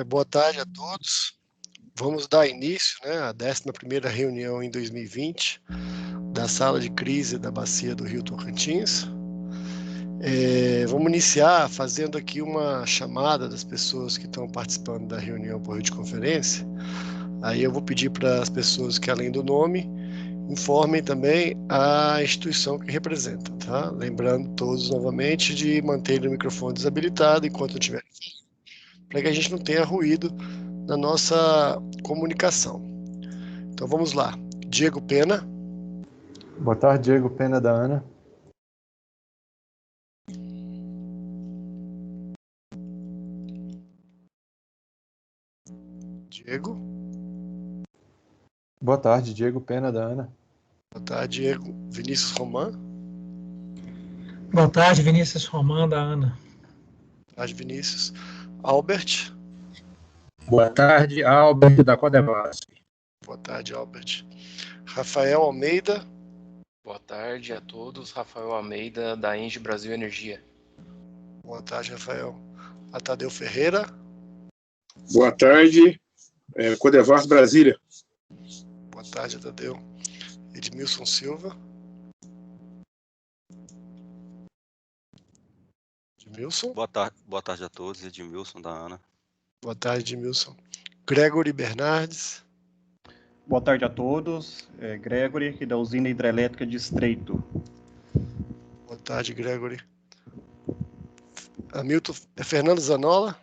Boa tarde a todos. Vamos dar início, né, à 11ª reunião em 2020 da Sala de Crise da Bacia do Rio Tocantins. Vamos iniciar fazendo aqui uma chamada das pessoas que estão participando da reunião por videoconferência. Aí eu vou pedir para as pessoas que, além do nome, informem também a instituição que representam, tá? Lembrando todos novamente de manter o microfone desabilitado enquanto eu estiver, para que a gente não tenha ruído na nossa comunicação. Então vamos lá. Diego Pena. Boa tarde, Diego Pena da ANA. Diego. Boa tarde, Diego Pena da ANA. Boa tarde, Diego. Vinícius Roman. Boa tarde, Vinícius Roman da ANA. Boa tarde, Vinícius. Albert. Boa tarde, Albert da Codevasp. Boa tarde, Albert. Rafael Almeida. Boa tarde a todos, Rafael Almeida da Engie Brasil Energia. Boa tarde, Rafael. Tadeu Ferreira. Boa tarde, Codevasp Brasília. Boa tarde, Tadeu. Edmilson Silva. Edmilson. Boa tarde a todos, Edmilson da ANA. Boa tarde, Edmilson. Gregory Bernardes. Boa tarde a todos, Gregory, aqui da Usina Hidrelétrica de Estreito. Boa tarde, Gregory. Fernando Zanola.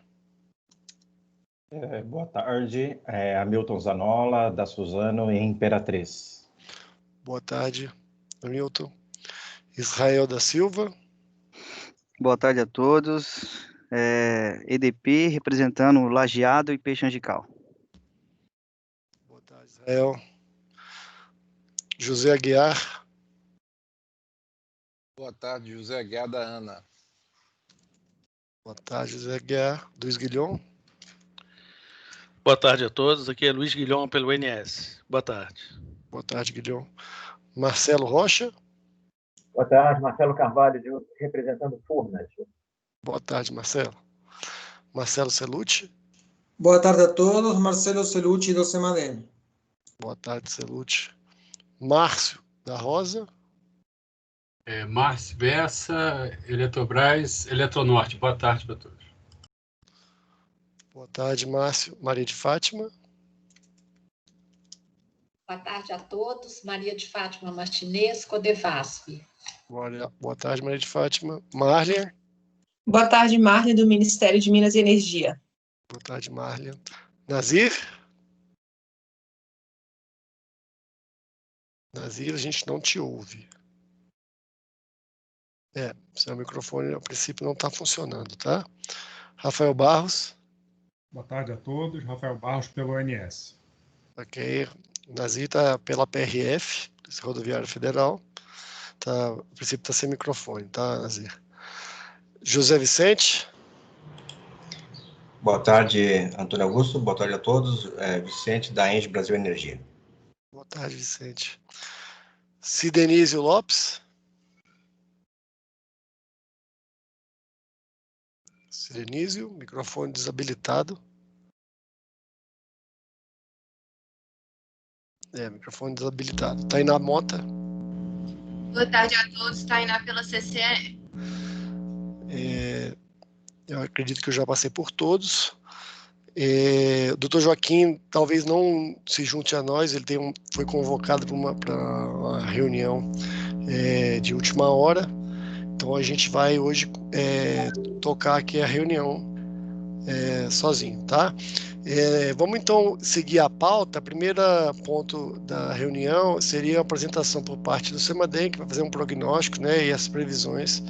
Boa tarde, Hamilton Zanola, da Suzano e Imperatriz. Boa tarde, Hamilton. Israel da Silva. Boa tarde a todos, EDP, representando o Lajeado e Peixe Angical. Boa tarde, Israel. José Aguiar. Boa tarde, José Aguiar da ANA. Boa tarde, José Aguiar. Luiz Guilhom. Boa tarde a todos, aqui é Luiz Guilhom pelo INS. Boa tarde. Boa tarde, Guilhom. Marcelo Rocha. Boa tarde, Marcelo Carvalho, representando Furnas. Boa tarde, Marcelo. Marcelo Celucci. Boa tarde a todos, Marcelo Celucci do Semadem. Boa tarde, Celucci. Márcio da Rosa. Márcio Bessa, Eletrobras, Eletronorte. Boa tarde para todos. Boa tarde, Márcio. Maria de Fátima. Boa tarde a todos. Maria de Fátima Martinez, Codevasp. Boa tarde, Maria de Fátima. Marlia. Boa tarde, Marlia, do Ministério de Minas e Energia. Boa tarde, Marlia. Nazir. Nazir, a gente não te ouve. Seu microfone, a princípio, não está funcionando, tá? Rafael Barros. Boa tarde a todos. Rafael Barros, pelo ONS. Ok. Nazir está pela PRF, Rodoviária Federal. Tá, a princípio está sem microfone, tá, Nazir? José Vicente. Boa tarde, Antônio Augusto. Boa tarde a todos. Vicente, da Engie Brasil Energia. Boa tarde, Vicente. Cidenísio Lopes. Cidenísio, microfone desabilitado. Microfone desabilitado. Tainá Mota. Boa tarde a todos, Tainá pela CCE. Eu acredito que eu já passei por todos. O doutor Joaquim talvez não se junte a nós, ele foi convocado para uma reunião de última hora. Então a gente vai hoje tocar aqui a reunião sozinho, tá? Vamos então seguir a pauta. O primeiro ponto da reunião seria a apresentação por parte do Semadem, que vai fazer um prognóstico, né, e as previsões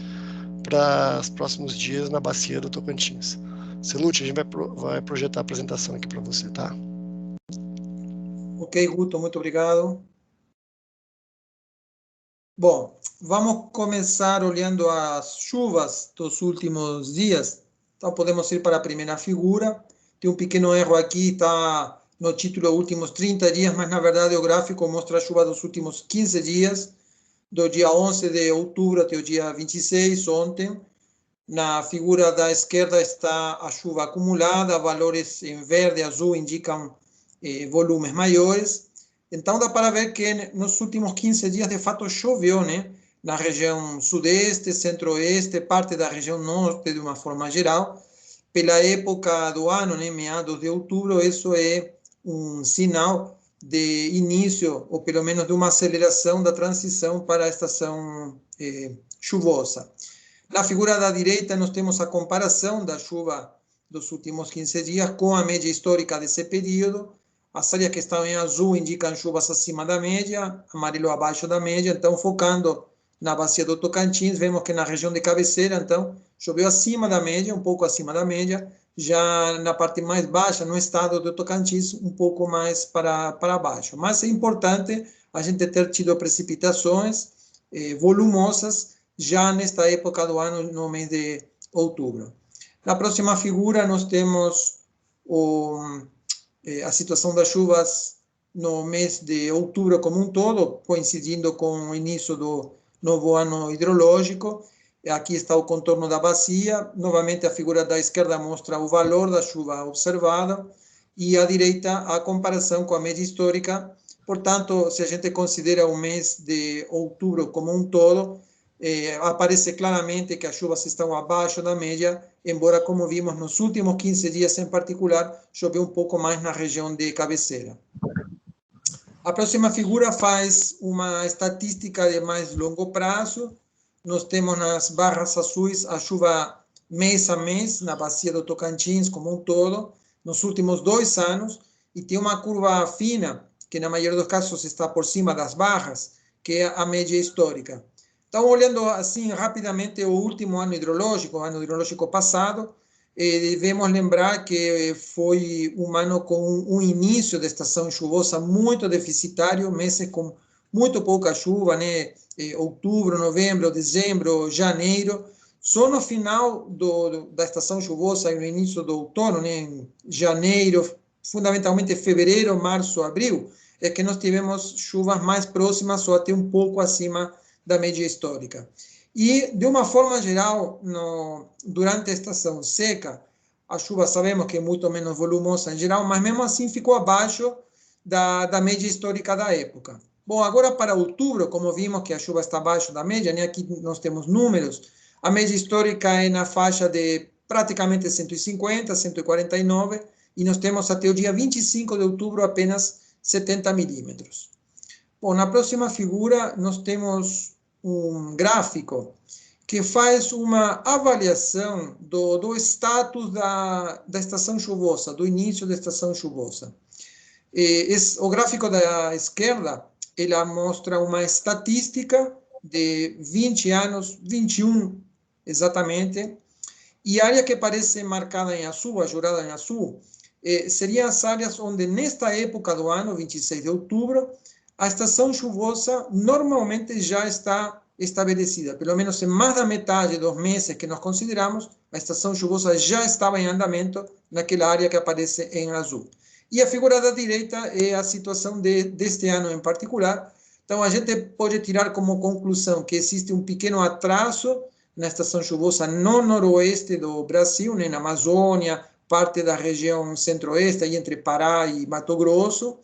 para os próximos dias na bacia do Tocantins. Celucci, a gente vai projetar a apresentação aqui para você, tá? Ok, Guto, muito obrigado. Bom, vamos começar olhando as chuvas dos últimos dias. Então, podemos ir para a primeira figura. Tem um pequeno erro aqui, está no título últimos 30 dias, mas na verdade o gráfico mostra a chuva dos últimos 15 dias, do dia 11 de outubro até o dia 26, ontem. Na figura da esquerda está a chuva acumulada, valores em verde e azul indicam volumes maiores. Então, dá para ver que nos últimos 15 dias, de fato, choveu, né? Na região sudeste, centro-oeste, parte da região norte, de uma forma geral. Pela época do ano, né, meados de outubro, isso é um sinal de início, ou pelo menos de uma aceleração da transição para a estação chuvosa. Na figura da direita, nós temos a comparação da chuva dos últimos 15 dias com a média histórica desse período. As áreas que estão em azul indicam chuvas acima da média, amarelo abaixo da média. Então, focando na bacia do Tocantins, vemos que na região de cabeceira, então, choveu acima da média, um pouco acima da média. Já na parte mais baixa, no estado do Tocantins, um pouco mais para baixo. Mas é importante a gente ter tido precipitações volumosas já nesta época do ano, no mês de outubro. Na próxima figura, nós temos a situação das chuvas no mês de outubro como um todo, coincidindo com o início do novo ano hidrológico. Aqui está o contorno da bacia. Novamente, a figura da esquerda mostra o valor da chuva observada e à direita a comparação com a média histórica. Portanto, se a gente considera o mês de outubro como um todo, aparece claramente que as chuvas estão abaixo da média, embora, como vimos, nos últimos 15 dias em particular, choveu um pouco mais na região de cabeceira. A próxima figura faz uma estatística de mais longo prazo. Nós temos nas barras azuis a chuva mês a mês, na bacia do Tocantins como um todo, nos últimos 2 anos, e tem uma curva fina, que na maioria dos casos está por cima das barras, que é a média histórica. Então, olhando assim rapidamente o último ano hidrológico passado, devemos lembrar que foi um ano com um início da estação chuvosa muito deficitário, meses com muito pouca chuva, né? Outubro, novembro, dezembro, janeiro. Só no final da estação chuvosa e no início do outono, né? Em janeiro, fundamentalmente fevereiro, março, abril, é que nós tivemos chuvas mais próximas ou até um pouco acima da média histórica. E, de uma forma geral, durante a estação seca, a chuva sabemos que é muito menos volumosa em geral, mas mesmo assim ficou abaixo da média histórica da época. Bom, agora para outubro, como vimos que a chuva está abaixo da média, né? Aqui nós temos números, a média histórica é na faixa de praticamente 150, 149, e nós temos até o dia 25 de outubro apenas 70 milímetros. Bom, na próxima figura nós temos um gráfico que faz uma avaliação do status da estação chuvosa, do início da estação chuvosa. O gráfico da esquerda, ele mostra uma estatística de 20 anos, 21 exatamente, e a área que parece marcada em azul, ajurada em azul, seriam as áreas onde nesta época do ano, 26 de outubro, a estação chuvosa normalmente já está estabelecida. Pelo menos em mais da metade dos meses que nós consideramos, a estação chuvosa já estava em andamento naquela área que aparece em azul. E a figura da direita é a situação deste ano em particular. Então, a gente pode tirar como conclusão que existe um pequeno atraso na estação chuvosa no noroeste do Brasil, né, na Amazônia, parte da região centro-oeste, aí entre Pará e Mato Grosso,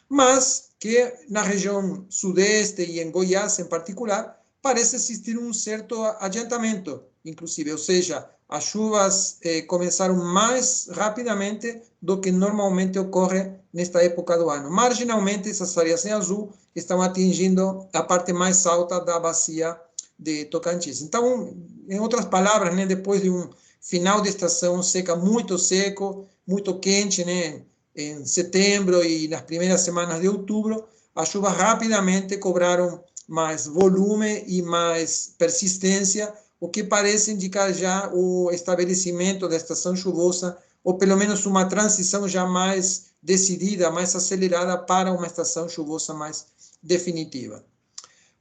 mas que na região sudeste e em Goiás em particular, parece existir um certo adiantamento, inclusive, ou seja, as chuvas começaram mais rapidamente do que normalmente ocorre nesta época do ano. Marginalmente, essas áreas em azul estão atingindo a parte mais alta da bacia de Tocantins. Então, em outras palavras, né, depois de um final de estação seca muito seco, muito quente, né, em setembro e nas primeiras semanas de outubro, as chuvas rapidamente cobraram mais volume e mais persistência, o que parece indicar já o estabelecimento da estação chuvosa, ou pelo menos uma transição já mais decidida, mais acelerada para uma estação chuvosa mais definitiva.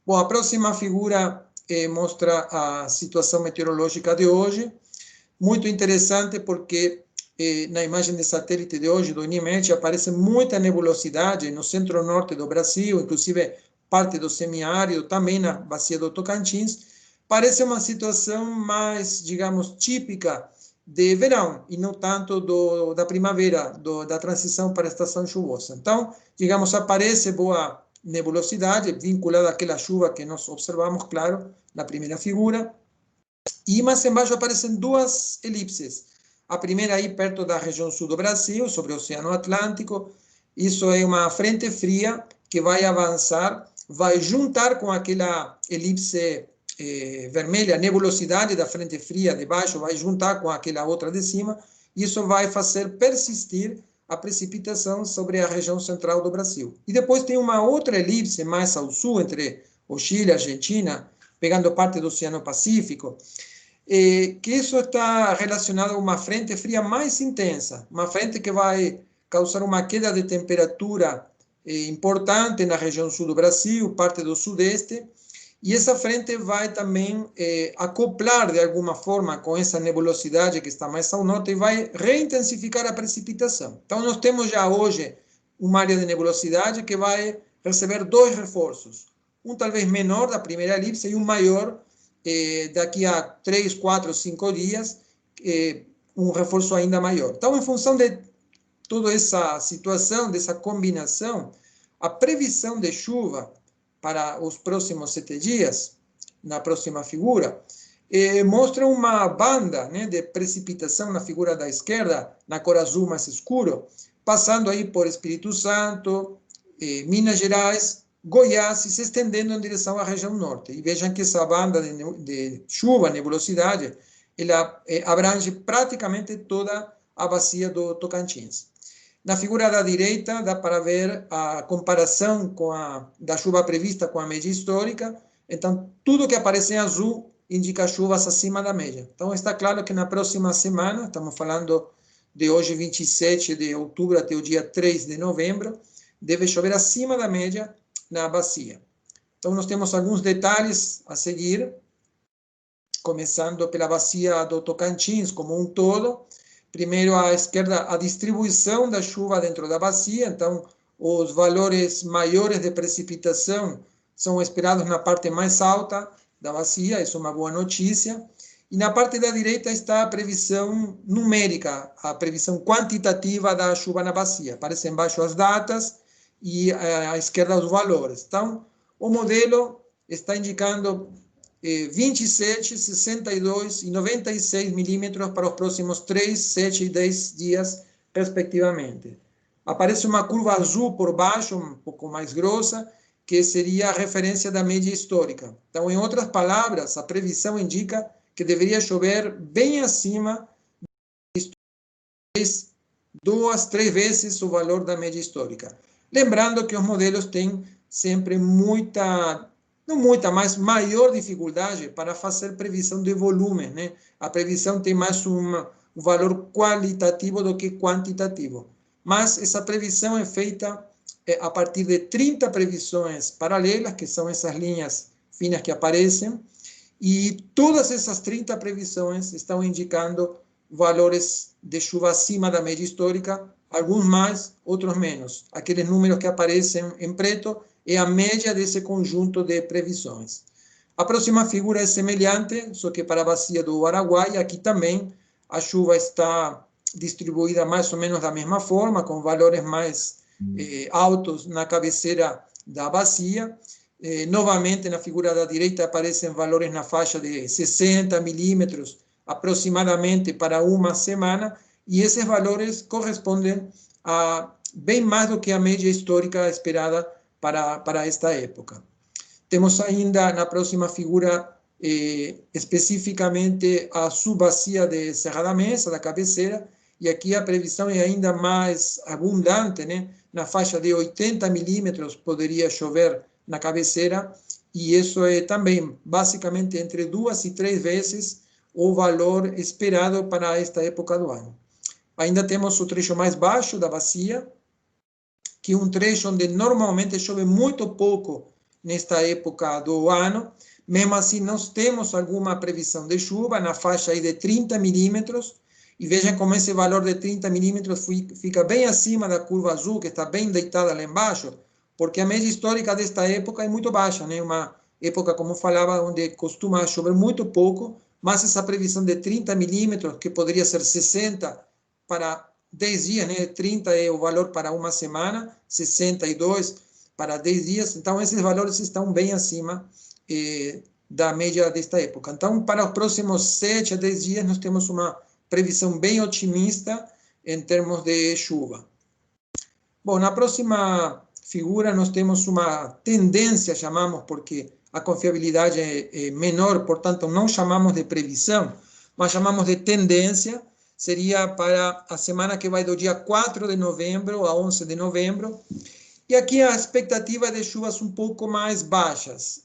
Bom, a próxima figura mostra a situação meteorológica de hoje, muito interessante porque na imagem de satélite de hoje, do INMET, aparece muita nebulosidade no centro-norte do Brasil, inclusive parte do semiárido, também na bacia do Tocantins, parece uma situação mais, digamos, típica de verão, e não tanto da primavera, da transição para a estação chuvosa. Então, digamos, aparece boa nebulosidade, vinculada àquela chuva que nós observamos, claro, na primeira figura, e mais embaixo aparecem duas elipses. A primeira aí perto da região sul do Brasil, sobre o Oceano Atlântico. Isso é uma frente fria que vai avançar, vai juntar com aquela elipse vermelha, a nebulosidade da frente fria de baixo vai juntar com aquela outra de cima, e isso vai fazer persistir a precipitação sobre a região central do Brasil. E depois tem uma outra elipse mais ao sul, entre o Chile e a Argentina, pegando parte do Oceano Pacífico, que isso está relacionado a uma frente fria mais intensa, uma frente que vai causar uma queda de temperatura importante na região sul do Brasil, parte do sudeste, e essa frente vai também acoplar de alguma forma com essa nebulosidade que está mais ao norte e vai reintensificar a precipitação. Então, nós temos já hoje uma área de nebulosidade que vai receber dois reforços. Um talvez menor da primeira elipse e um maior daqui a 3, 4, 5 dias, um reforço ainda maior. Então, em função de toda essa situação, dessa combinação, a previsão de chuva para os próximos 7 dias, na próxima figura, mostra uma banda, né, de precipitação na figura da esquerda, na cor azul mais escuro, passando aí por Espírito Santo, Minas Gerais, Goiás, e se estendendo em direção à região norte. E vejam que essa banda de chuva, nebulosidade, ela abrange praticamente toda a bacia do Tocantins. Na figura da direita, dá para ver a comparação da chuva prevista com a média histórica. Então, tudo que aparece em azul indica chuvas acima da média. Então, está claro que na próxima semana, estamos falando de hoje, 27 de outubro, até o dia 3 de novembro, deve chover acima da média na bacia. Então, nós temos alguns detalhes a seguir, começando pela bacia do Tocantins como um todo. Primeiro, à esquerda, a distribuição da chuva dentro da bacia. Então, os valores maiores de precipitação são esperados na parte mais alta da bacia, isso é uma boa notícia. E na parte da direita está a previsão numérica, a previsão quantitativa da chuva na bacia. Aparecem embaixo as datas e à esquerda os valores. Então, o modelo está indicando 27, 62 e 96 milímetros para os próximos 3, 7 e 10 dias, respectivamente. Aparece uma curva azul por baixo, um pouco mais grossa, que seria a referência da média histórica. Então, em outras palavras, a previsão indica que deveria chover bem acima de 2, 3 vezes o valor da média histórica. Lembrando que os modelos têm sempre mas maior dificuldade para fazer previsão de volume, né? A previsão tem mais um valor qualitativo do que quantitativo. Mas essa previsão é feita a partir de 30 previsões paralelas, que são essas linhas finas que aparecem, e todas essas 30 previsões estão indicando valores de chuva acima da média histórica, alguns mais, outros menos. Aqueles números que aparecem em preto é a média desse conjunto de previsões. A próxima figura é semelhante, só que para a bacia do Araguaia. Aqui também a chuva está distribuída mais ou menos da mesma forma, com valores mais altos na cabeceira da bacia. Novamente, na figura da direita aparecem valores na faixa de 60 milímetros, aproximadamente para uma semana, e esses valores correspondem a bem mais do que a média histórica esperada para esta época. Temos ainda na próxima figura especificamente a subbacia de Serra da Mesa, da cabeceira, e aqui a previsão é ainda mais abundante, né? Na faixa de 80 milímetros poderia chover na cabeceira, e isso é também basicamente entre 2 e 3 vezes o valor esperado para esta época do ano. Ainda temos o trecho mais baixo da bacia, que é um trecho onde normalmente chove muito pouco nesta época do ano. Mesmo assim, nós temos alguma previsão de chuva na faixa aí de 30 milímetros, e vejam como esse valor de 30 milímetros fica bem acima da curva azul, que está bem deitada lá embaixo, porque a média histórica desta época é muito baixa, né? época, como falava, onde costuma chover muito pouco, mas essa previsão de 30 milímetros, que poderia ser 60 para 10 dias, né? 30 é o valor para uma semana, 62 para 10 dias, então esses valores estão bem acima da média desta época. Então, para os próximos 7 a 10 dias, nós temos uma previsão bem otimista em termos de chuva. Bom, na próxima figura, nós temos uma tendência, chamamos, porque a confiabilidade é menor, portanto, não chamamos de previsão, mas chamamos de tendência. Seria para a semana que vai do dia 4 de novembro a 11 de novembro. E aqui a expectativa é de chuvas um pouco mais baixas,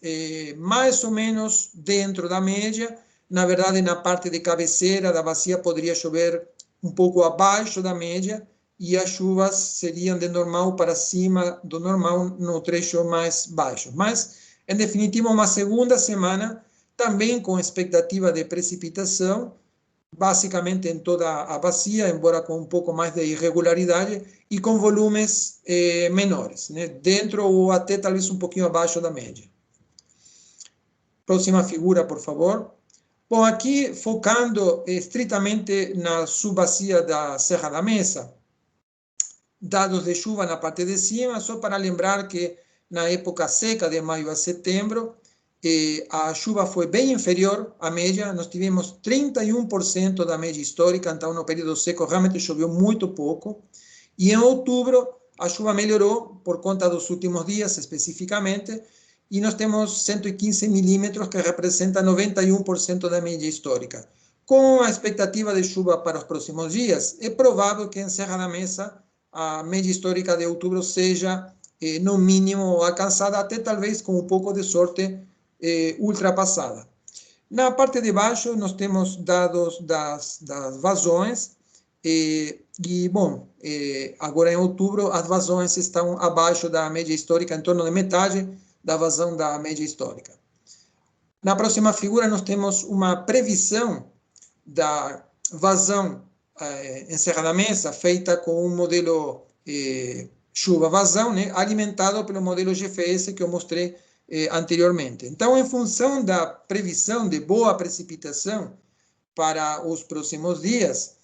mais ou menos dentro da média. Na verdade, na parte de cabeceira da bacia poderia chover um pouco abaixo da média, e as chuvas seriam de normal para cima do normal no trecho mais baixo. Mas, em definitiva, uma segunda semana, também com expectativa de precipitação, basicamente em toda a bacia, embora com um pouco mais de irregularidade, e com volumes menores, né? Dentro ou até talvez um pouquinho abaixo da média. Próxima figura, por favor. Bom, aqui focando estritamente na subbacia da Serra da Mesa, dados de chuva na parte de cima, só para lembrar que na época seca, de maio a setembro, a chuva foi bem inferior à média, nós tivemos 31% da média histórica, então no período seco realmente choveu muito pouco, e em outubro a chuva melhorou por conta dos últimos dias especificamente, e nós temos 115 milímetros, que representa 91% da média histórica. Com a expectativa de chuva para os próximos dias, é provável que em Serra da Mesa a média histórica de outubro seja, no mínimo, alcançada, até talvez com um pouco de sorte, ultrapassada. Na parte de baixo, nós temos dados das vazões, bom, agora em outubro, as vazões estão abaixo da média histórica, em torno de metade da vazão da média histórica. Na próxima figura, nós temos uma previsão da vazão em Serra da Mesa, feita com um modelo chuva-vazão, né, alimentado pelo modelo GFS que eu mostrei anteriormente. Então, em função da previsão de boa precipitação para os próximos dias,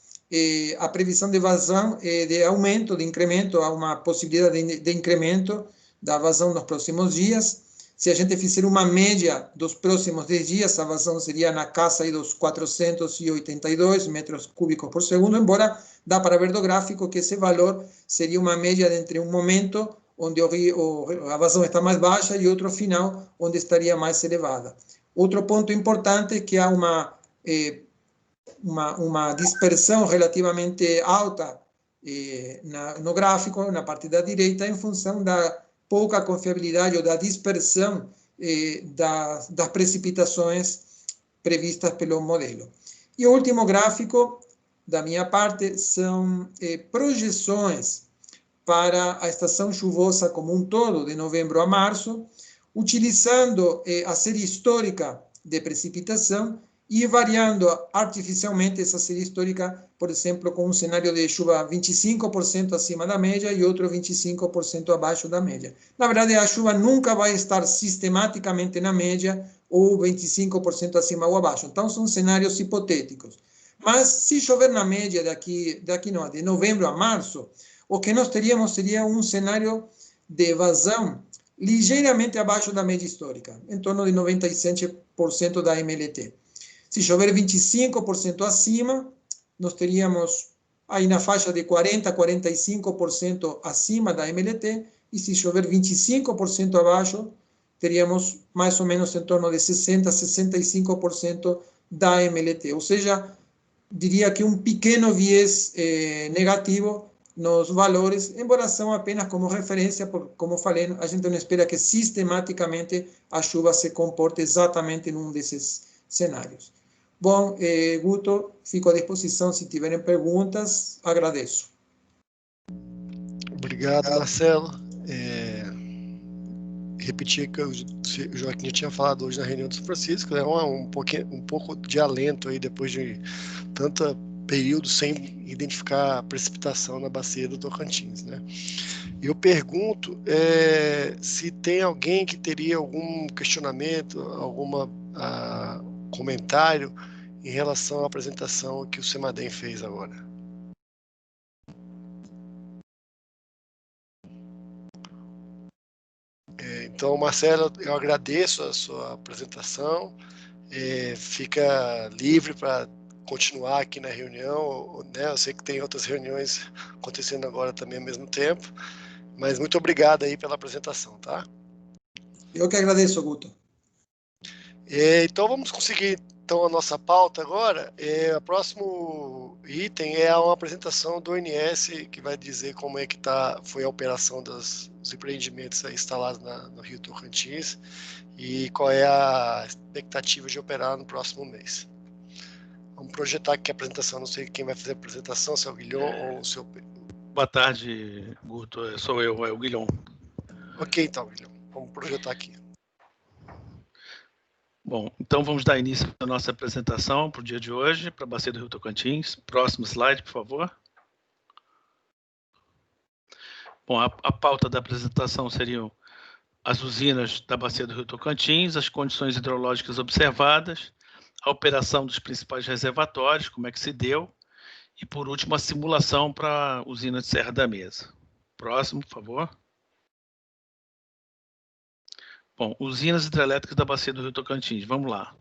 a previsão de vazão é de aumento, de incremento, há uma possibilidade de incremento da vazão nos próximos dias. Se a gente fizer uma média dos próximos 10 dias, a vazão seria na casa aí dos 482 metros cúbicos por segundo, embora dá para ver do gráfico que esse valor seria uma média entre um momento onde a vazão está mais baixa e outro final onde estaria mais elevada. Outro ponto importante é que há uma dispersão relativamente alta no gráfico, na parte da direita, em função da pouca confiabilidade ou da dispersão das precipitações previstas pelo modelo. E o último gráfico, da minha parte, são projeções para a estação chuvosa como um todo, de novembro a março, utilizando a série histórica de precipitação e variando artificialmente essa série histórica, por exemplo, com um cenário de chuva 25% acima da média e outro 25% abaixo da média. Na verdade, a chuva nunca vai estar sistematicamente na média ou 25% acima ou abaixo. Então, são cenários hipotéticos. Mas, se chover na média de novembro a março, o que nós teríamos seria um cenário de vazão ligeiramente abaixo da média histórica, em torno de 97% da MLT. Se chover 25% acima, nós teríamos aí na faixa de 40% a 45% acima da MLT, e se chover 25% abaixo, teríamos mais ou menos em torno de 60% a 65% da MLT. Ou seja, diria que um pequeno viés negativo nos valores, embora são apenas como referência, porque, como falei, a gente não espera que sistematicamente a chuva se comporte exatamente num desses cenários. Bom, Guto, fico à disposição se tiverem perguntas, agradeço. Obrigado, Marcelo. Repetir que o Joaquim já tinha falado hoje na reunião do São Francisco, né, um pouco de alento aí depois de tanto período sem identificar precipitação na bacia do Tocantins, né? Eu pergunto se tem alguém que teria algum questionamento, algum comentário em relação à apresentação que o Semadem fez agora. Então, Marcelo, eu agradeço a sua apresentação. Fica livre para continuar aqui na reunião, né? Eu sei que tem outras reuniões acontecendo agora também ao mesmo tempo, mas muito obrigado aí pela apresentação, tá? Eu que agradeço, Guto. Então vamos conseguir então a nossa pauta agora. O próximo item é uma apresentação do ONS, que vai dizer como é que foi a operação dos empreendimentos instalados no Rio Tocantins e qual é a expectativa de operar no próximo mês. Vamos projetar aqui a apresentação, não sei quem vai fazer a apresentação, se é o Guilhom ou o seu... Boa tarde, Guto, sou eu, é o Guilhom. Ok, então, Guilhom, vamos projetar aqui. Bom, então vamos dar início à nossa apresentação para o dia de hoje, para a Bacia do Rio Tocantins. Próximo slide, por favor. Bom, a pauta da apresentação seriam as usinas da Bacia do Rio Tocantins, as condições hidrológicas observadas, a operação dos principais reservatórios, como é que se deu, e, por último, a simulação para a usina de Serra da Mesa. Próximo, por favor. Bom, usinas hidrelétricas da Bacia do Rio Tocantins, vamos lá.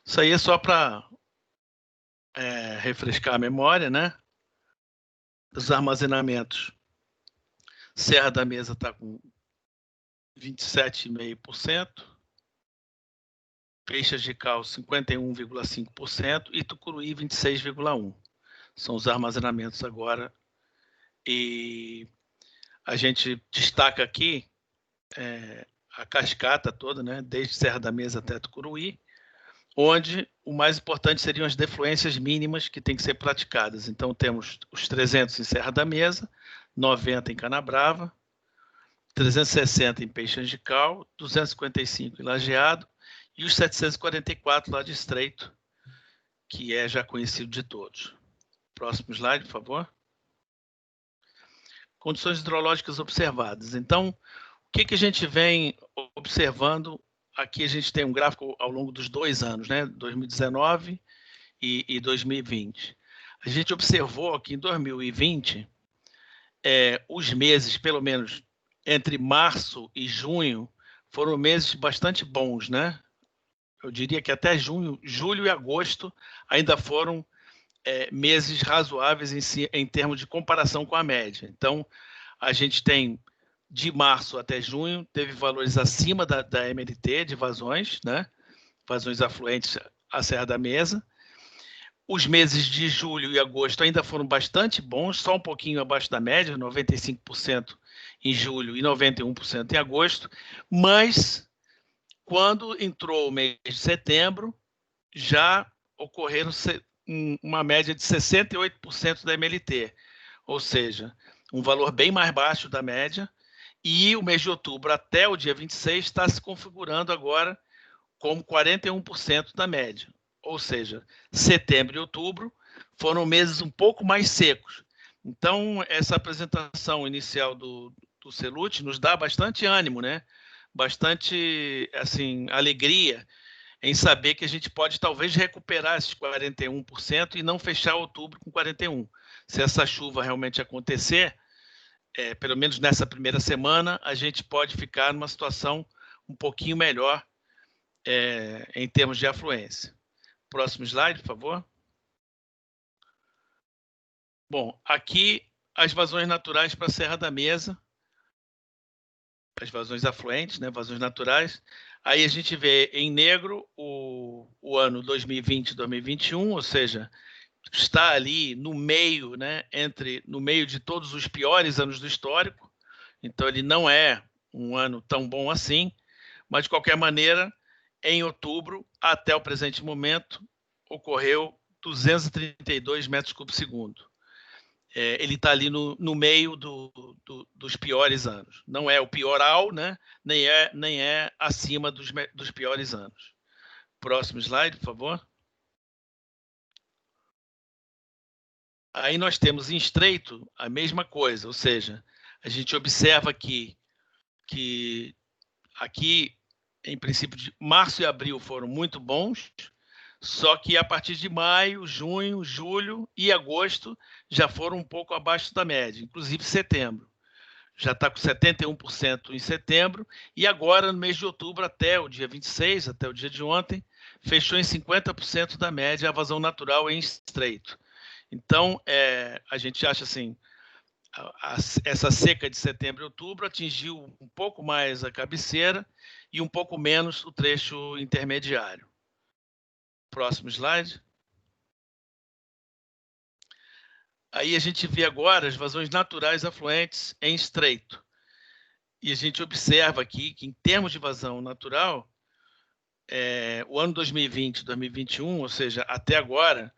Isso aí é só para refrescar a memória, né? Os armazenamentos. Serra da Mesa está com 27,5%, Peixes de Cal 51,5% e Tucuruí 26,1%. São os armazenamentos agora. E a gente destaca aqui a cascata toda, né, desde Serra da Mesa até Tucuruí, onde o mais importante seriam as defluências mínimas que têm que ser praticadas. Então, temos os 300 em Serra da Mesa, 90 em Canabrava, 360 em Peixes de Cal, 255 em Lajeado e os 744 lá de Estreito, que é já conhecido de todos. Próximo slide, por favor. Condições hidrológicas observadas. Então, o que a gente vem observando? Aqui a gente tem um gráfico ao longo dos 2 anos, né? 2019 e 2020. A gente observou aqui em 2020, os meses, pelo menos entre março e junho, foram meses bastante bons, né? Eu diria que até julho e agosto ainda foram meses razoáveis em termos de comparação com a média. Então, a gente tem, de março até junho, teve valores acima da MLT de vazões, né? Vazões afluentes à Serra da Mesa. Os meses de julho e agosto ainda foram bastante bons, só um pouquinho abaixo da média, 95% em julho e 91% em agosto, mas quando entrou o mês de setembro, já ocorreram uma média de 68% da MLT, ou seja, um valor bem mais baixo da média, e o mês de outubro até o dia 26 está se configurando agora como 41% da média, ou seja, setembro e outubro foram meses um pouco mais secos. Então, essa apresentação inicial do Celute nos dá bastante ânimo, né? Bastante assim, alegria em saber que a gente pode talvez recuperar esses 41% e não fechar outubro com 41%. Se essa chuva realmente acontecer, pelo menos nessa primeira semana, a gente pode ficar numa situação um pouquinho melhor em termos de afluência. Próximo slide, por favor. Bom, aqui as vazões naturais para a Serra da Mesa, as vazões afluentes, né, vazões naturais. Aí a gente vê em negro o ano 2020 e 2021, ou seja, está ali no meio, né, no meio de todos os piores anos do histórico. Então, ele não é um ano tão bom assim, mas, de qualquer maneira, em outubro, até o presente momento, ocorreu 232 metros cúbicos segundo. Ele está ali no meio dos piores anos. Não é o pioral, né? nem é acima dos piores anos. Próximo slide, por favor. Aí nós temos em Estreito a mesma coisa, ou seja, a gente observa aqui que aqui, em princípio, de março e abril foram muito bons, só que a partir de maio, junho, julho e agosto já foram um pouco abaixo da média, inclusive setembro. Já está com 71% em setembro, e agora, no mês de outubro, até o dia 26, até o dia de ontem, fechou em 50% da média a vazão natural em estreito. Então, a gente acha assim, essa seca de setembro e outubro atingiu um pouco mais a cabeceira e um pouco menos o trecho intermediário. Próximo slide. Aí a gente vê agora as vazões naturais afluentes em estreito. E a gente observa aqui que, em termos de vazão natural, o ano 2020, 2021, ou seja, até agora,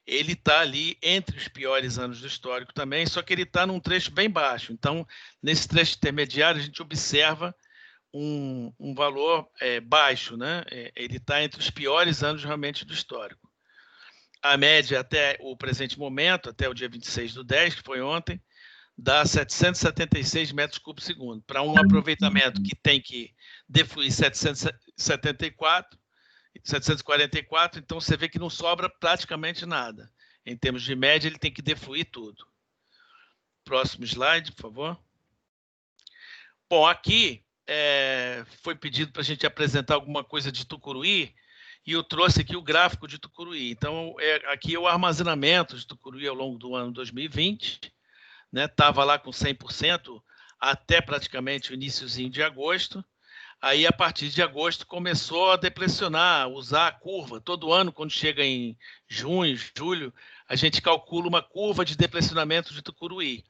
ele está ali entre os piores anos do histórico também, só que ele está num trecho bem baixo. Então, nesse trecho intermediário, a gente observa um valor baixo, né? Ele está entre os piores anos realmente do histórico. A média até o presente momento, até o dia 26/10, que foi ontem, dá 776 metros cúbicos por segundo, para um aproveitamento que tem que defluir 744, então você vê que não sobra praticamente nada. Em termos de média, ele tem que defluir tudo. Próximo slide, por favor. Bom, aqui foi pedido para a gente apresentar alguma coisa de Tucuruí, e eu trouxe aqui o gráfico de Tucuruí. Então, aqui é o armazenamento de Tucuruí ao longo do ano 2020, né? Estava lá com 100% até praticamente o iniciozinho de agosto. Aí, a partir de agosto, começou a depressionar, usar a curva. Todo ano, quando chega em junho, julho, a gente calcula uma curva de depressionamento de Tucuruí.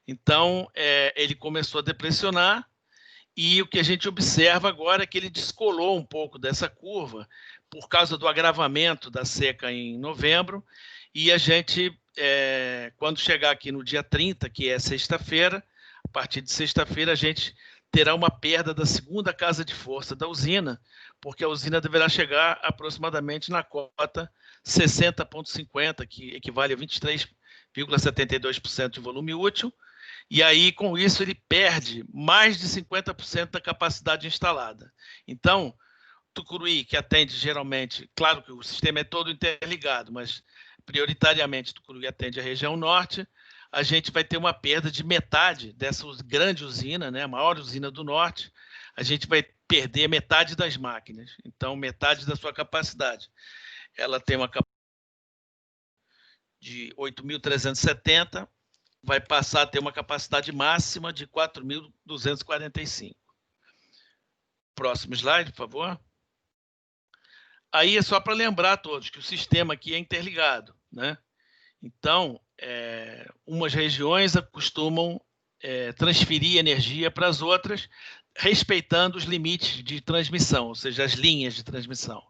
Então, ele começou a depressionar, e o que a gente observa agora é que ele descolou um pouco dessa curva por causa do agravamento da seca em novembro, e a gente, quando chegar aqui no dia 30, que é sexta-feira, a partir de sexta-feira a gente terá uma perda da segunda casa de força da usina, porque a usina deverá chegar aproximadamente na cota 60,50, que equivale a 23,72% de volume útil, e aí, com isso, ele perde mais de 50% da capacidade instalada. Então, Tucuruí, que atende geralmente, claro que o sistema é todo interligado, mas prioritariamente Tucuruí atende a região norte, a gente vai ter uma perda de metade dessa grande usina, né, a maior usina do norte, a gente vai perder metade das máquinas, então metade da sua capacidade. Ela tem uma capacidade de 8.370, vai passar a ter uma capacidade máxima de 4.245. Próximo slide, por favor. Aí é só para lembrar a todos que o sistema aqui é interligado, né? Então, umas regiões costumam transferir energia para as outras, respeitando os limites de transmissão, ou seja, as linhas de transmissão.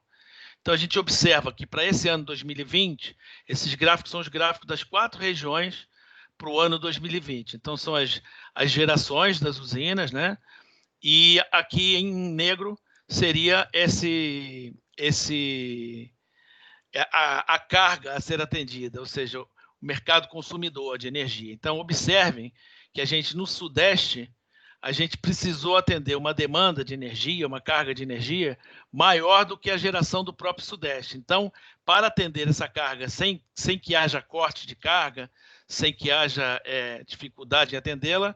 Então, a gente observa que para esse ano 2020, esses gráficos são os gráficos das 4 regiões para o ano 2020. Então, são as gerações das usinas, né? E aqui em negro seria a carga a ser atendida, ou seja, o mercado consumidor de energia. Então, observem que a gente, no Sudeste, a gente precisou atender uma demanda de energia, uma carga de energia maior do que a geração do próprio Sudeste. Então, para atender essa carga sem que haja corte de carga, sem que haja dificuldade em atendê-la,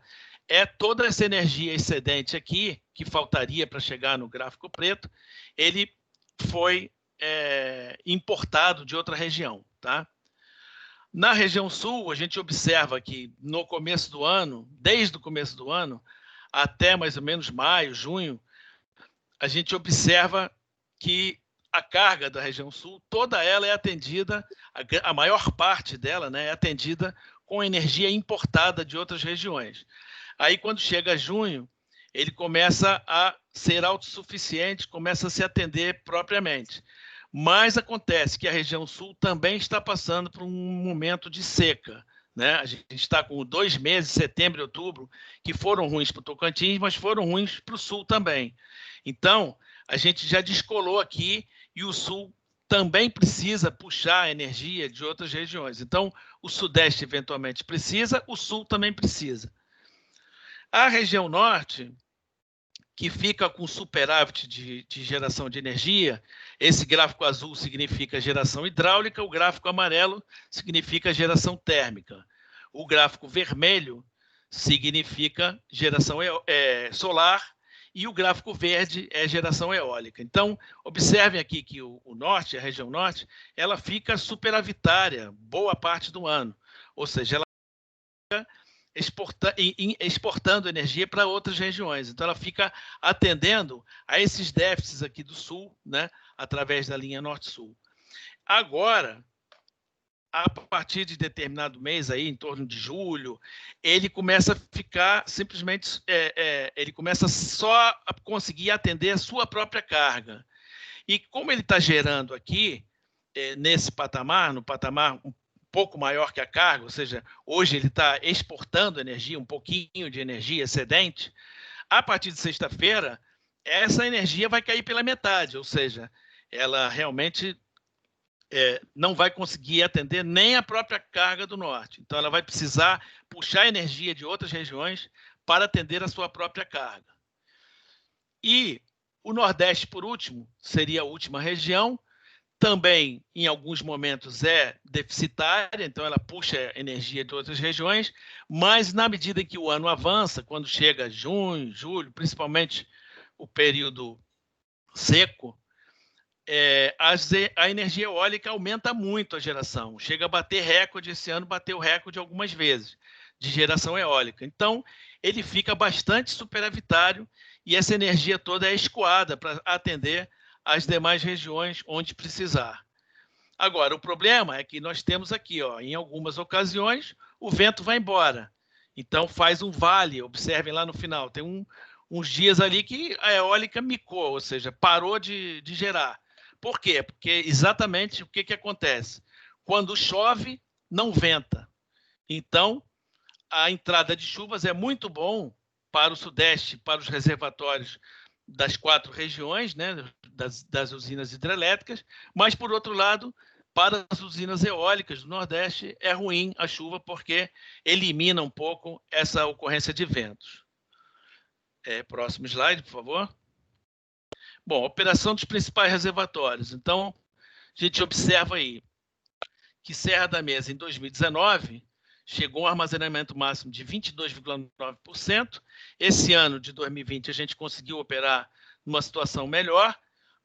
toda essa energia excedente aqui, que faltaria para chegar no gráfico preto, ele foi importado de outra região, tá? Na região sul, a gente observa que no começo do ano, desde o começo do ano, até mais ou menos maio, junho, a gente observa que a carga da região sul, toda ela é atendida, a maior parte dela, né, é atendida com energia importada de outras regiões. Aí, quando chega junho, ele começa a ser autossuficiente, começa a se atender propriamente. Mas acontece que a região sul também está passando por um momento de seca, né? A gente está com 2 meses, setembro e outubro, que foram ruins para o Tocantins, mas foram ruins para o sul também. Então, a gente já descolou aqui e o sul também precisa puxar energia de outras regiões. Então, o Sudeste eventualmente precisa, o Sul também precisa. A região norte, que fica com superávit de geração de energia, esse gráfico azul significa geração hidráulica, o gráfico amarelo significa geração térmica. O gráfico vermelho significa geração solar e o gráfico verde é geração eólica. Então, observem aqui que o norte, a região norte, ela fica superavitária boa parte do ano, ou seja, ela fica exportando energia para outras regiões. Então, ela fica atendendo a esses déficits aqui do sul, né, através da linha norte-sul. Agora, a partir de determinado mês, aí, em torno de julho, ele começa a ficar simplesmente, ele começa só a conseguir atender a sua própria carga. E como ele está gerando aqui, nesse patamar, no patamar um pouco maior que a carga, ou seja, hoje ele está exportando energia, um pouquinho de energia excedente, a partir de sexta-feira, essa energia vai cair pela metade, ou seja, ela realmente não vai conseguir atender nem a própria carga do norte. Então, ela vai precisar puxar energia de outras regiões para atender a sua própria carga. E o Nordeste, por último, seria a última região, também, em alguns momentos, é deficitária, então ela puxa energia de outras regiões, mas na medida em que o ano avança, quando chega junho, julho, principalmente o período seco, a energia eólica aumenta muito a geração, chega a bater recorde, esse ano bateu recorde algumas vezes, de geração eólica. Então, ele fica bastante superavitário e essa energia toda é escoada para atender as demais regiões onde precisar. Agora, o problema é que nós temos aqui, em algumas ocasiões, o vento vai embora. Então, faz um vale, observem lá no final, tem uns dias ali que a eólica micou, ou seja, parou de gerar. Por quê? Porque exatamente o que acontece? Quando chove, não venta. Então, a entrada de chuvas é muito bom para o Sudeste, para os reservatórios das 4 regiões, né, das usinas hidrelétricas, mas, por outro lado, para as usinas eólicas do Nordeste, é ruim a chuva porque elimina um pouco essa ocorrência de ventos. Próximo slide, por favor. Bom, operação dos principais reservatórios. Então, a gente observa aí que Serra da Mesa, em 2019, chegou a um armazenamento máximo de 22,9%. Esse ano de 2020, a gente conseguiu operar numa situação melhor,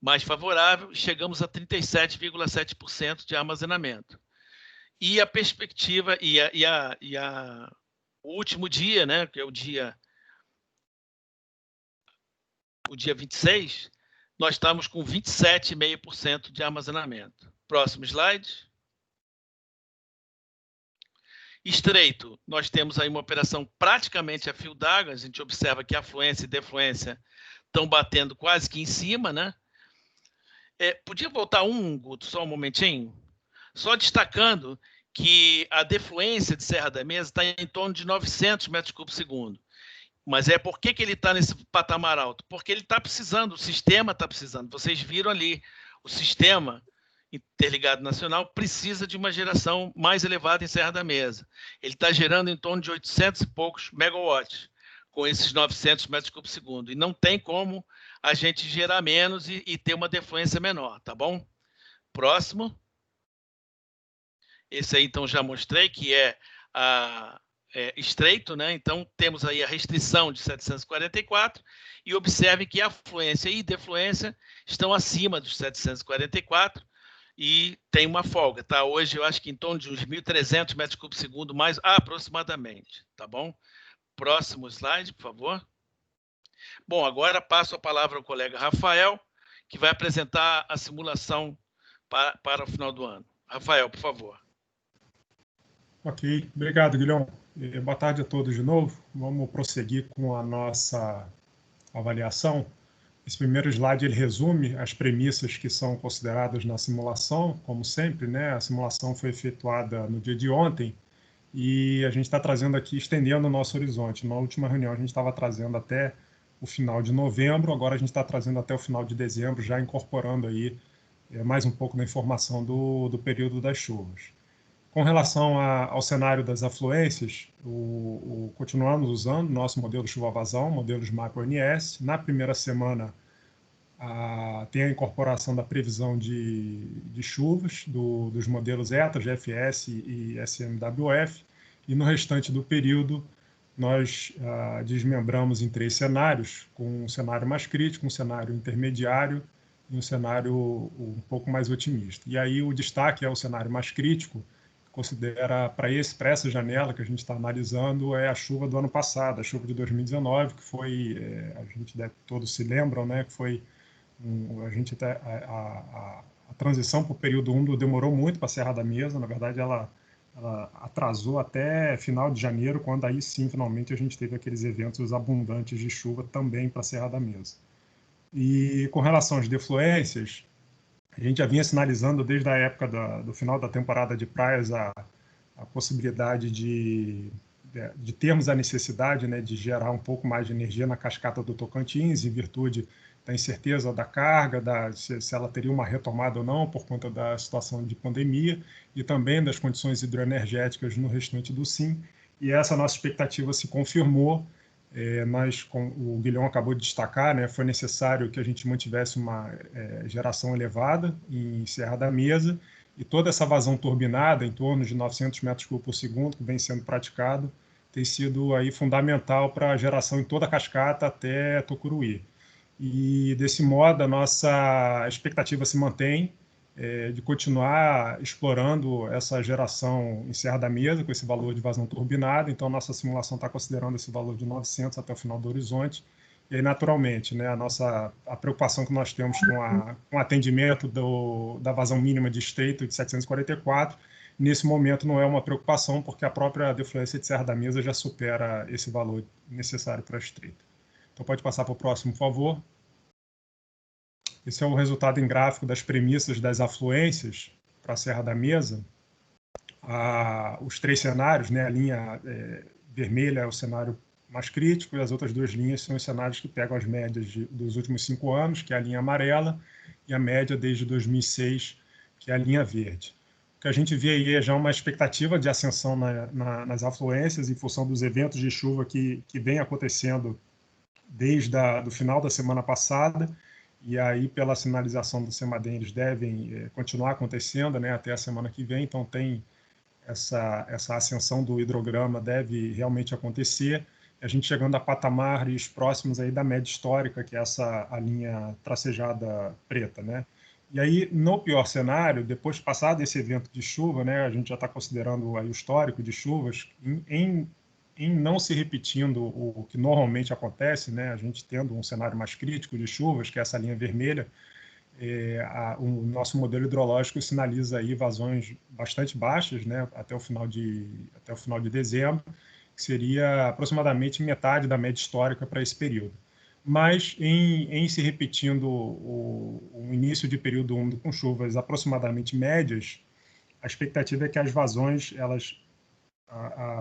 mais favorável, e chegamos a 37,7% de armazenamento. E a perspectiva, o último dia, né, que é o dia 26, nós estamos com 27,5% de armazenamento. Próximo slide. Estreito, nós temos aí uma operação praticamente a fio d'água, a gente observa que a afluência e defluência estão batendo quase que em cima, né? Podia voltar Guto, só um momentinho? Só destacando que a defluência de Serra da Mesa está em torno de 900 metros cúbicos por segundo. Mas por que ele está nesse patamar alto? Porque ele está precisando, o sistema está precisando. Vocês viram ali, o sistema interligado nacional precisa de uma geração mais elevada em Serra da Mesa. Ele está gerando em torno de 800 e poucos megawatts, com esses 900 metros cúbicos por segundo. E não tem como a gente gerar menos e ter uma defluência menor, tá bom? Próximo. Esse aí, então, já mostrei que estreito, né? Então, temos aí a restrição de 744 e observe que a fluência e defluência estão acima dos 744 e tem uma folga, tá? Hoje eu acho que em torno de uns 1.300 metros cúbicos por segundo, mais aproximadamente, tá bom? Próximo slide, por favor. Bom, agora passo a palavra ao colega Rafael, que vai apresentar a simulação para o final do ano. Rafael, por favor. Ok, obrigado, Guilherme. Boa tarde a todos de novo. Vamos prosseguir com a nossa avaliação. Esse primeiro slide ele resume as premissas que são consideradas na simulação, como sempre, né? A simulação foi efetuada no dia de ontem e a gente está trazendo aqui, estendendo o nosso horizonte. Na última reunião a gente estava trazendo até o final de novembro, agora a gente está trazendo até o final de dezembro, já incorporando aí mais um pouco da informação do período das chuvas. Com relação ao cenário das afluências, continuamos usando o nosso modelo chuva-vazão, modelo de MAP-ONS. Na primeira semana, tem a incorporação da previsão de chuvas dos modelos ETA, GFS e SMWF, e no restante do período nós desmembramos em 3 cenários, com um cenário mais crítico, um cenário intermediário e um cenário um pouco mais otimista. E aí o destaque é o cenário mais crítico, considera para essa janela que a gente está analisando é a chuva do ano passado, a chuva de 2019, que foi, a gente todos se lembram, né, que foi a transição para o período úmido demorou muito para a Serra da Mesa. Na verdade, ela atrasou até final de janeiro, quando aí sim, finalmente, a gente teve aqueles eventos abundantes de chuva também para a Serra da Mesa. E com relação às defluências, a gente já vinha sinalizando desde a época do final da temporada de praias a possibilidade de termos a necessidade, né, de gerar um pouco mais de energia na cascata do Tocantins, em virtude da incerteza da carga, se ela teria uma retomada ou não, por conta da situação de pandemia, e também das condições hidroenergéticas no restante do SIM. E essa nossa expectativa se confirmou. O Guilherme acabou de destacar, né, foi necessário que a gente mantivesse uma geração elevada em Serra da Mesa, e toda essa vazão turbinada, em torno de 900 metros cúbicos por segundo, que vem sendo praticado, tem sido aí fundamental para a geração em toda a cascata até Tucuruí. E, desse modo, a nossa expectativa se mantém de continuar explorando essa geração em Serra da Mesa, com esse valor de vazão turbinada. Então, nossa simulação está considerando esse valor de 900 até o final do horizonte. E aí, naturalmente, né, a preocupação que nós temos com o atendimento da vazão mínima de estreito de 744, nesse momento não é uma preocupação, porque a própria defluência de Serra da Mesa já supera esse valor necessário para a estreita. Então, pode passar para o próximo, por favor. Esse é o resultado em gráfico das premissas das afluências para a Serra da Mesa. Os 3 cenários, né, a linha vermelha é o cenário mais crítico, e as outras 2 linhas são os cenários que pegam as médias dos últimos 5 anos, que é a linha amarela, e a média desde 2006, que é a linha verde. O que a gente vê aí é já uma expectativa de ascensão nas afluências, em função dos eventos de chuva que vem acontecendo desde o final da semana passada, e aí, pela sinalização do CEMADEM, eles devem continuar acontecendo, né, até a semana que vem. Então, tem essa ascensão do hidrograma deve realmente acontecer, a gente chegando a patamares próximos aí da média histórica, que é a linha tracejada preta, né? E aí, no pior cenário, depois de passar desse evento de chuva, né, a gente já está considerando aí o histórico de chuvas, em não se repetindo o que normalmente acontece, né, a gente tendo um cenário mais crítico de chuvas, que é essa linha vermelha, o nosso modelo hidrológico sinaliza aí vazões bastante baixas, né, até o final de dezembro, que seria aproximadamente metade da média histórica para esse período. Mas, em se repetindo o início de período úmido com chuvas aproximadamente médias, a expectativa é que as vazões elas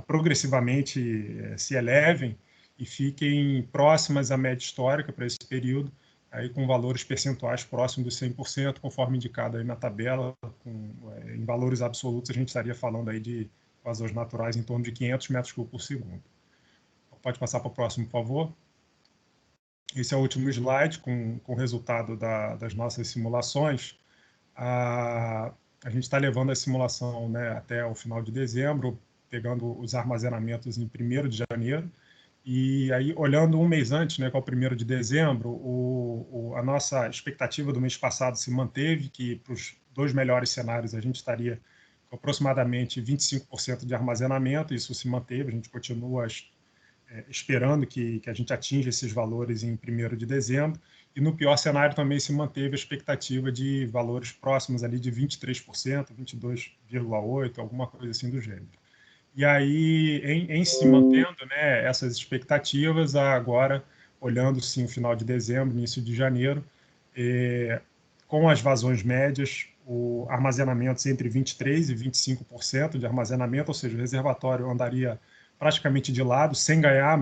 progressivamente se elevem e fiquem próximas à média histórica para esse período, aí com valores percentuais próximos dos 100%, conforme indicado aí na tabela. Em valores absolutos, a gente estaria falando aí de vazões naturais em torno de 500 metros cúbicos por segundo. Pode passar para o próximo, por favor. Esse é o último slide com o resultado das nossas simulações. A gente está levando a simulação, né, até o final de dezembro, pegando os armazenamentos em 1º de janeiro, e aí, olhando um mês antes, né, que é o 1º de dezembro, a nossa expectativa do mês passado se manteve, que para os 2 melhores cenários a gente estaria com aproximadamente 25% de armazenamento, isso se manteve, a gente continua esperando que a gente atinja esses valores em 1º de dezembro, e no pior cenário também se manteve a expectativa de valores próximos ali de 23%, 22,8%, alguma coisa assim do gênero. E aí, em se mantendo, né, essas expectativas, agora, olhando sim o final de dezembro, início de janeiro, com as vazões médias, o armazenamento entre 23% e 25% de armazenamento, ou seja, o reservatório andaria praticamente de lado, sem ganhar,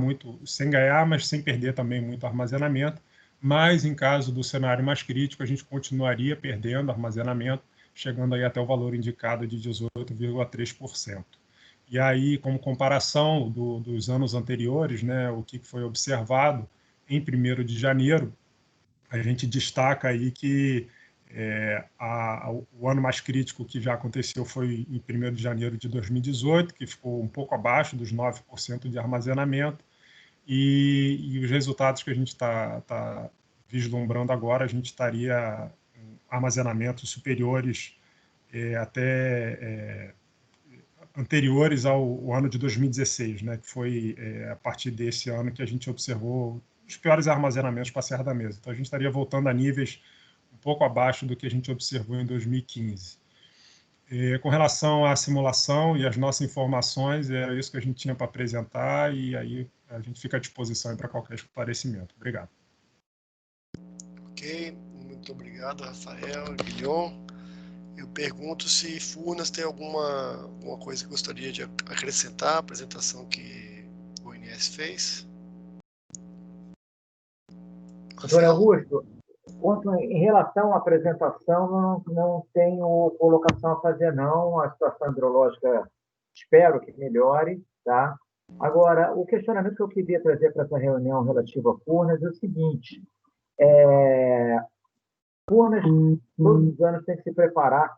mas sem perder também muito armazenamento. Mas, em caso do cenário mais crítico, a gente continuaria perdendo armazenamento, chegando aí até o valor indicado de 18,3%. E aí, como comparação dos anos anteriores, né, o que foi observado em 1º de janeiro, a gente destaca aí que o ano mais crítico que já aconteceu foi em 1º de janeiro de 2018, que ficou um pouco abaixo dos 9% de armazenamento, e os resultados que a gente está vislumbrando agora, a gente estaria em armazenamentos superiores até anteriores ao ano de 2016, né, que foi a partir desse ano que a gente observou os piores armazenamentos para a Serra da Mesa. Então, a gente estaria voltando a níveis um pouco abaixo do que a gente observou em 2015. Com relação à simulação e às nossas informações, era isso que a gente tinha para apresentar, e aí a gente fica à disposição para qualquer esclarecimento. Obrigado. Ok, muito obrigado, Rafael, Guilhom. Eu pergunto se Furnas tem alguma coisa que gostaria de acrescentar à apresentação que o INS fez. Doutor Augusto, em relação à apresentação, não tenho colocação a fazer, não. A situação hidrológica espero que melhore, tá? Agora, o questionamento que eu queria trazer para essa reunião relativa a Furnas é o seguinte: Furnas, todos os anos, tem que se preparar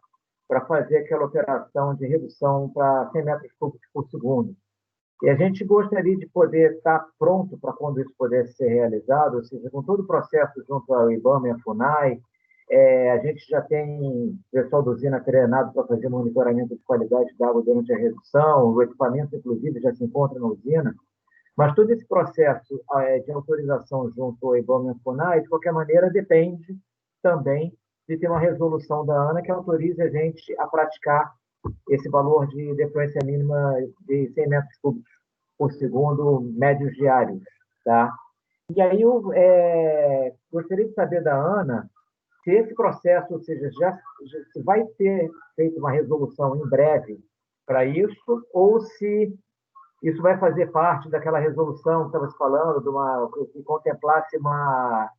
para fazer aquela operação de redução para 100 metros cúbicos por segundo. E a gente gostaria de poder estar pronto para quando isso pudesse ser realizado, ou seja, com todo o processo junto ao IBAMA e à FUNAI. A gente já tem o pessoal da usina treinado para fazer monitoramento de qualidade da água durante a redução, o equipamento, inclusive, já se encontra na usina. Mas todo esse processo de autorização junto ao IBAMA e à FUNAI, de qualquer maneira, depende também de ter uma resolução da ANA que autorize a gente a praticar esse valor de defluência mínima de 100 metros cúbicos por segundo, médios diários. Tá? E aí eu gostaria de saber da ANA se esse processo, ou seja, já se vai ter feito uma resolução em breve para isso, ou se isso vai fazer parte daquela resolução que estava se falando, que contemplasse uma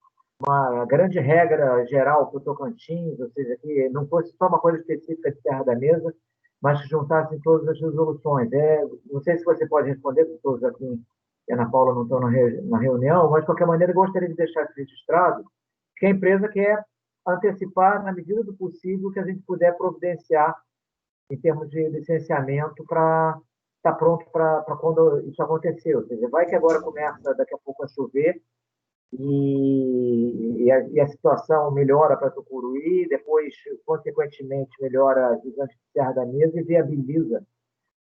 grande regra geral para o Tocantins, ou seja, que não fosse só uma coisa específica de Serra da Mesa, mas que juntassem todas as resoluções. Não sei se você pode responder, porque todos aqui e a Ana Paula não estão na reunião, mas, de qualquer maneira, eu gostaria de deixar isso registrado, que a empresa quer antecipar, na medida do possível, que a gente puder providenciar em termos de licenciamento para estar pronto para quando isso acontecer. Ou seja, vai que agora começa daqui a pouco a chover e a situação melhora para Tucuruí, depois, consequentemente, melhora a gigante de Serra da Mesa e viabiliza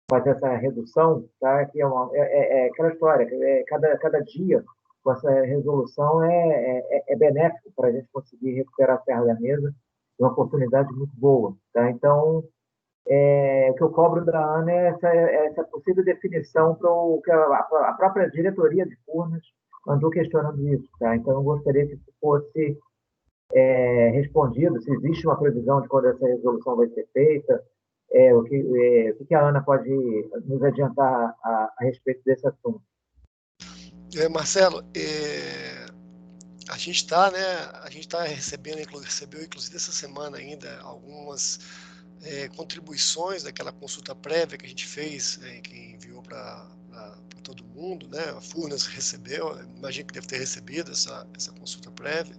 fazer essa redução, tá? Que é aquela história, que cada dia com essa resolução é benéfico para a gente conseguir recuperar a Serra da Mesa, uma oportunidade muito boa. Tá? Então, o que eu cobro da ANA é essa possível definição para o que a própria diretoria de Furnas andou questionando isso. Tá? Então, eu gostaria que fosse respondido, se existe uma previsão de quando essa resolução vai ser feita, o que a ANA pode nos adiantar a respeito desse assunto. Marcelo, a gente está recebeu inclusive essa semana ainda algumas contribuições daquela consulta prévia que a gente fez, que enviou para todo mundo, né? A Furnas recebeu, imagino que deve ter recebido essa consulta prévia.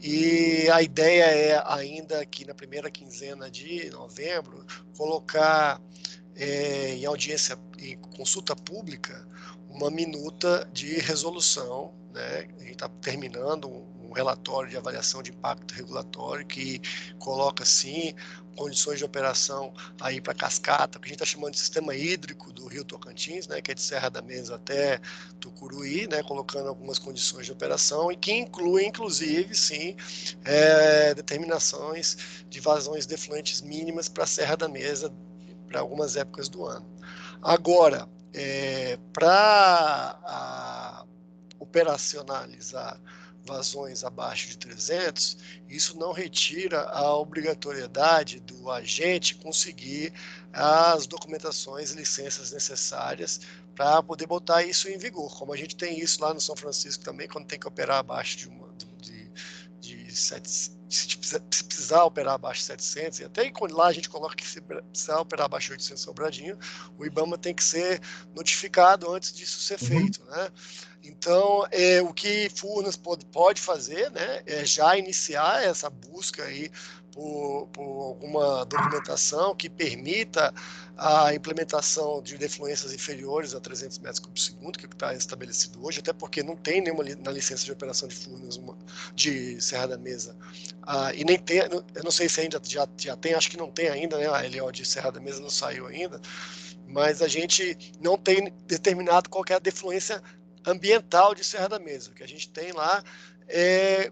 E a ideia é ainda que na primeira quinzena de novembro colocar em audiência, em consulta pública, uma minuta de resolução, né? A gente está terminando um relatório de avaliação de impacto regulatório que coloca, sim, condições de operação aí para cascata, que a gente está chamando de sistema hídrico do Rio Tocantins, né, que é de Serra da Mesa até Tucuruí, né, colocando algumas condições de operação e que inclui, inclusive, sim, determinações de vazões defluentes mínimas para a Serra da Mesa para algumas épocas do ano. Agora, para operacionalizar vazões abaixo de 300, isso não retira a obrigatoriedade do agente conseguir as documentações e licenças necessárias para poder botar isso em vigor, como a gente tem isso lá no São Francisco também, quando tem que operar abaixo de se precisar operar abaixo de 700, e até quando lá a gente coloca que se precisar operar abaixo de 800 Sobradinho, o IBAMA tem que ser notificado antes disso ser feito, né? Então, o que Furnas pode fazer, né, é já iniciar essa busca aí por alguma documentação que permita a implementação de defluências inferiores a 300 metros cúbicos por segundo, que está estabelecido hoje, até porque não tem nenhuma na licença de operação de Furnas de Serra da Mesa, e nem tem, eu não sei se ainda já tem, acho que não tem ainda, né, a LO de Serra da Mesa não saiu ainda, mas a gente não tem determinado qual que é a defluência ambiental de Serra da Mesa. O que a gente tem lá é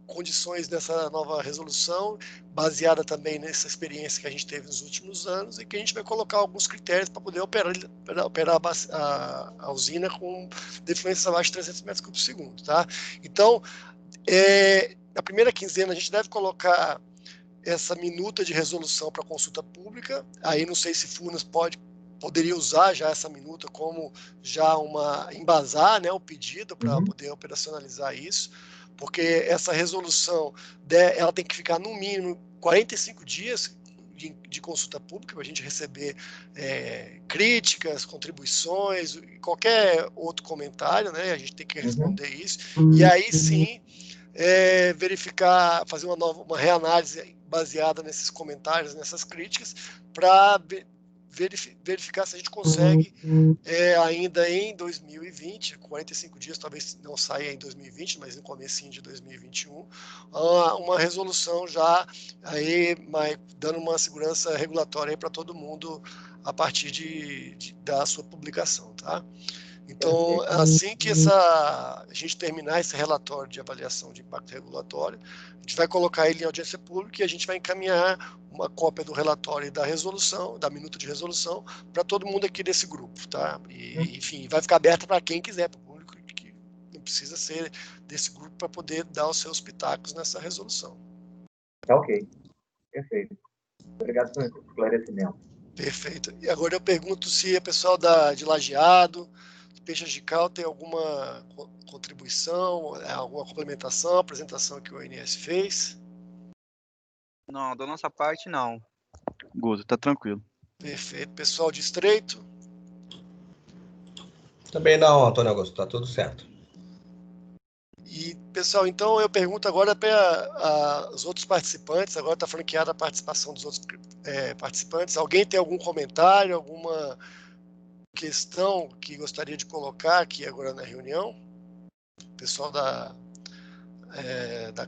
condições dessa nova resolução, baseada também nessa experiência que a gente teve nos últimos anos, e que a gente vai colocar alguns critérios para poder operar a usina com defluências abaixo de 300 metros cúbicos por segundo. Tá? Então, na primeira quinzena, a gente deve colocar essa minuta de resolução para consulta pública. Aí não sei se Furnas poderia usar já essa minuta como já embasar, né, o pedido para poder operacionalizar isso, porque essa resolução ela tem que ficar no mínimo 45 dias de consulta pública para a gente receber críticas, contribuições, qualquer outro comentário, né, a gente tem que responder isso, e aí sim verificar, fazer uma reanálise baseada nesses comentários, nessas críticas, para verificar se a gente consegue ainda em 2020, 45 dias, talvez não saia em 2020, mas no comecinho de 2021, uma resolução já aí, dando uma segurança regulatória para todo mundo a partir da sua publicação, tá? Então, assim que a gente terminar esse relatório de avaliação de impacto regulatório, a gente vai colocar ele em audiência pública e a gente vai encaminhar uma cópia do relatório e da resolução, da minuta de resolução, para todo mundo aqui desse grupo, tá? E, enfim, vai ficar aberta para quem quiser, para o público, que não precisa ser desse grupo para poder dar os seus pitacos nessa resolução. Tá ok. Perfeito. Obrigado pelo esclarecimento. Perfeito. E agora eu pergunto se o pessoal de Lajeado, Peixes de Cal, tem alguma contribuição, alguma complementação, apresentação que o ONS fez? Não, da nossa parte, não. Guto, tá tranquilo. Perfeito. Pessoal de Estreito? Também não, Antônio Augusto, tá tudo certo. E, pessoal, então eu pergunto agora para os outros participantes, agora está franqueada a participação dos outros participantes. Alguém tem algum comentário, alguma questão que gostaria de colocar aqui agora na reunião? Pessoal da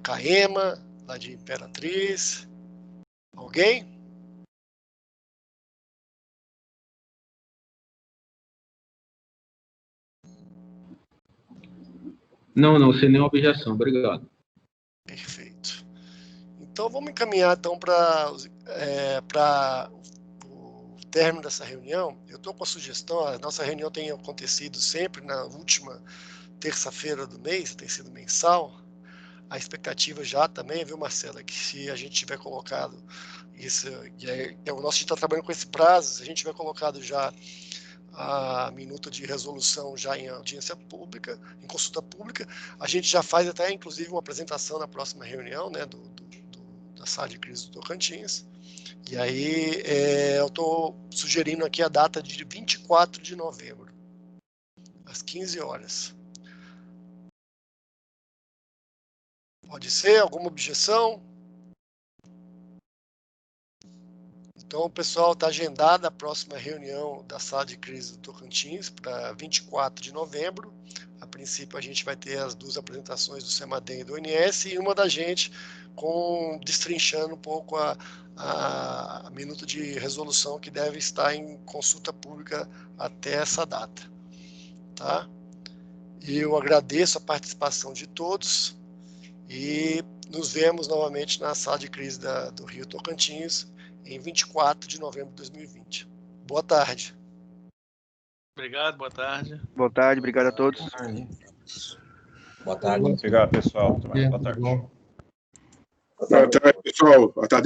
CAEMA, lá de Imperatriz. Alguém? Não, sem nenhuma objeção. Obrigado. Perfeito. Então, vamos encaminhar então para o término dessa reunião. Eu estou com a sugestão, a nossa reunião tem acontecido sempre na última terça-feira do mês, tem sido mensal. A expectativa já também, viu, Marcela, que se a gente tiver colocado isso, o nosso está trabalhando com esse prazo, se a gente tiver colocado já a minuta de resolução já em audiência pública, em consulta pública, a gente já faz até, inclusive, uma apresentação na próxima reunião, né, da sala de crise do Tocantins. E aí eu estou sugerindo aqui a data de 24 de novembro, às 15 horas. Pode ser? Alguma objeção? Então, pessoal, está agendada a próxima reunião da sala de crise do Tocantins para 24 de novembro. A princípio, a gente vai ter as duas apresentações do CEMADEM e do ONS e uma da gente destrinchando um pouco a minuta de resolução que deve estar em consulta pública até essa data. Tá? E eu agradeço a participação de todos e nos vemos novamente na sala de crise do Rio Tocantins em 24 de novembro de 2020. Boa tarde. Obrigado, boa tarde. Boa tarde, obrigado a todos. Boa tarde. Obrigado, pessoal. Boa tarde. Boa tarde, pessoal. Boa tarde.